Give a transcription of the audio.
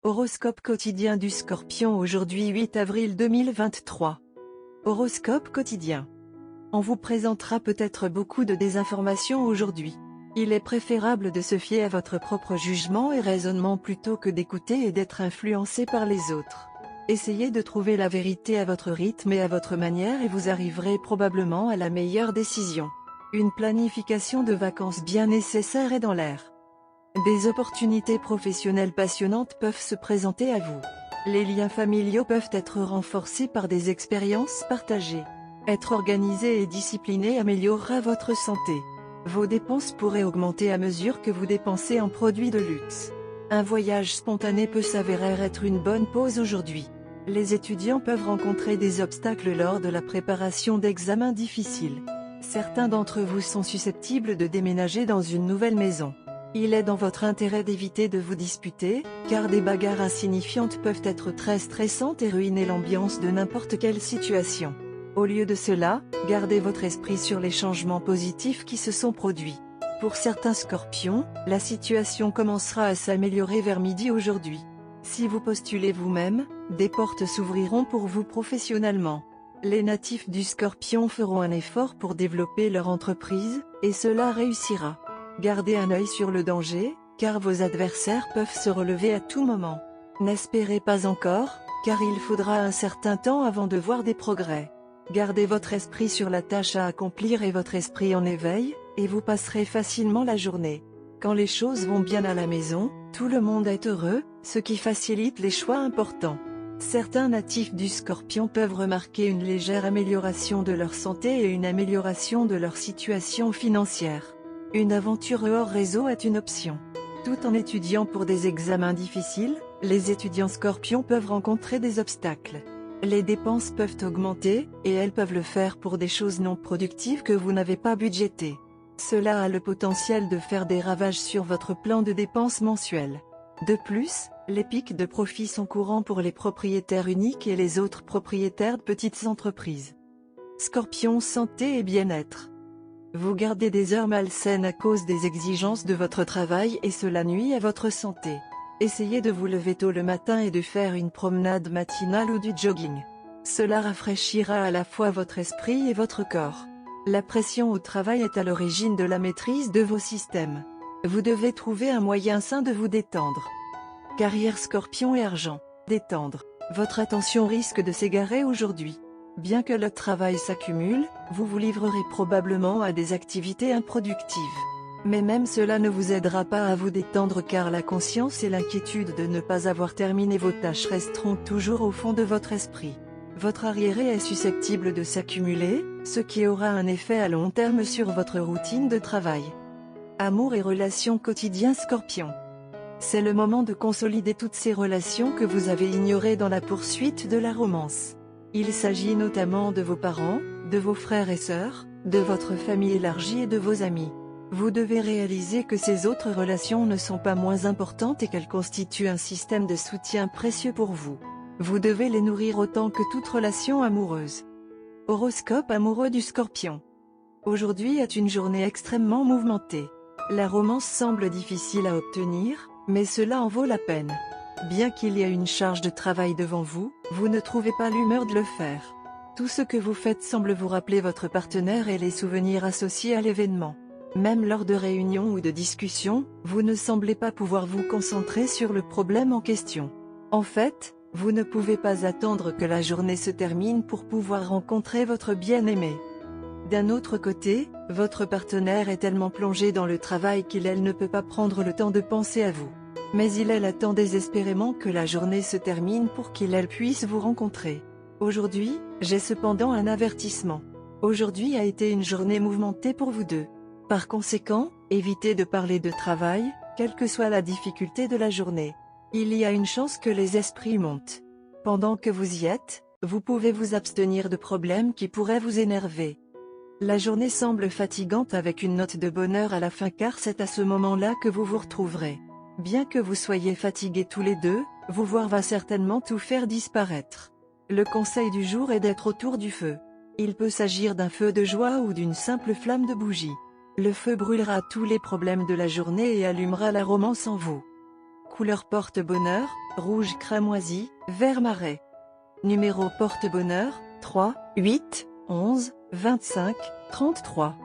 Horoscope quotidien du Scorpion aujourd'hui 8 avril 2023. Horoscope quotidien. On vous présentera peut-être beaucoup de désinformations aujourd'hui. Il est préférable de se fier à votre propre jugement et raisonnement plutôt que d'écouter et d'être influencé par les autres. Essayez de trouver la vérité à votre rythme et à votre manière et vous arriverez probablement à la meilleure décision. Une planification de vacances bien nécessaire est dans l'air. Des opportunités professionnelles passionnantes peuvent se présenter à vous. Les liens familiaux peuvent être renforcés par des expériences partagées. Être organisé et discipliné améliorera votre santé. Vos dépenses pourraient augmenter à mesure que vous dépensez en produits de luxe. Un voyage spontané peut s'avérer être une bonne pause aujourd'hui. Les étudiants peuvent rencontrer des obstacles lors de la préparation d'examens difficiles. Certains d'entre vous sont susceptibles de déménager dans une nouvelle maison. Il est dans votre intérêt d'éviter de vous disputer, car des bagarres insignifiantes peuvent être très stressantes et ruiner l'ambiance de n'importe quelle situation. Au lieu de cela, gardez votre esprit sur les changements positifs qui se sont produits. Pour certains scorpions, la situation commencera à s'améliorer vers midi aujourd'hui. Si vous postulez vous-même, des portes s'ouvriront pour vous professionnellement. Les natifs du Scorpion feront un effort pour développer leur entreprise, et cela réussira. Gardez un œil sur le danger, car vos adversaires peuvent se relever à tout moment. N'espérez pas encore, car il faudra un certain temps avant de voir des progrès. Gardez votre esprit sur la tâche à accomplir et votre esprit en éveil, et vous passerez facilement la journée. Quand les choses vont bien à la maison, tout le monde est heureux, ce qui facilite les choix importants. Certains natifs du Scorpion peuvent remarquer une légère amélioration de leur santé et une amélioration de leur situation financière. Une aventure hors réseau est une option. Tout en étudiant pour des examens difficiles, les étudiants scorpions peuvent rencontrer des obstacles. Les dépenses peuvent augmenter, et elles peuvent le faire pour des choses non productives que vous n'avez pas budgétées. Cela a le potentiel de faire des ravages sur votre plan de dépenses mensuel. De plus, les pics de profit sont courants pour les propriétaires uniques et les autres propriétaires de petites entreprises. Scorpion santé et bien-être. Vous gardez des heures malsaines à cause des exigences de votre travail et cela nuit à votre santé. Essayez de vous lever tôt le matin et de faire une promenade matinale ou du jogging. Cela rafraîchira à la fois votre esprit et votre corps. La pression au travail est à l'origine de la maîtrise de vos systèmes. Vous devez trouver un moyen sain de vous détendre. Carrière Scorpion et argent. Détendre. Votre attention risque de s'égarer aujourd'hui. Bien que le travail s'accumule, vous vous livrerez probablement à des activités improductives. Mais même cela ne vous aidera pas à vous détendre car la conscience et l'inquiétude de ne pas avoir terminé vos tâches resteront toujours au fond de votre esprit. Votre arriéré est susceptible de s'accumuler, ce qui aura un effet à long terme sur votre routine de travail. Amour et relations quotidiens Scorpion. C'est le moment de consolider toutes ces relations que vous avez ignorées dans la poursuite de la romance. Il s'agit notamment de vos parents, de vos frères et sœurs, de votre famille élargie et de vos amis. Vous devez réaliser que ces autres relations ne sont pas moins importantes et qu'elles constituent un système de soutien précieux pour vous. Vous devez les nourrir autant que toute relation amoureuse. Horoscope amoureux du Scorpion. Aujourd'hui est une journée extrêmement mouvementée. La romance semble difficile à obtenir, mais cela en vaut la peine. Bien qu'il y ait une charge de travail devant vous, vous ne trouvez pas l'humeur de le faire. Tout ce que vous faites semble vous rappeler votre partenaire et les souvenirs associés à l'événement. Même lors de réunions ou de discussions, vous ne semblez pas pouvoir vous concentrer sur le problème en question. En fait, vous ne pouvez pas attendre que la journée se termine pour pouvoir rencontrer votre bien-aimé. D'un autre côté, votre partenaire est tellement plongé dans le travail qu'il ne peut pas prendre le temps de penser à vous. Mais il attend désespérément que la journée se termine pour qu'il puisse vous rencontrer. Aujourd'hui, j'ai cependant un avertissement. Aujourd'hui a été une journée mouvementée pour vous deux. Par conséquent, évitez de parler de travail, quelle que soit la difficulté de la journée. Il y a une chance que les esprits montent. Pendant que vous y êtes, vous pouvez vous abstenir de problèmes qui pourraient vous énerver. La journée semble fatigante avec une note de bonheur à la fin car c'est à ce moment-là que vous vous retrouverez. Bien que vous soyez fatigués tous les deux, vous voir va certainement tout faire disparaître. Le conseil du jour est d'être autour du feu. Il peut s'agir d'un feu de joie ou d'une simple flamme de bougie. Le feu brûlera tous les problèmes de la journée et allumera la romance en vous. Couleur porte-bonheur, rouge cramoisi, vert marais. Numéro porte-bonheur, 3, 8, 11, 25, 33.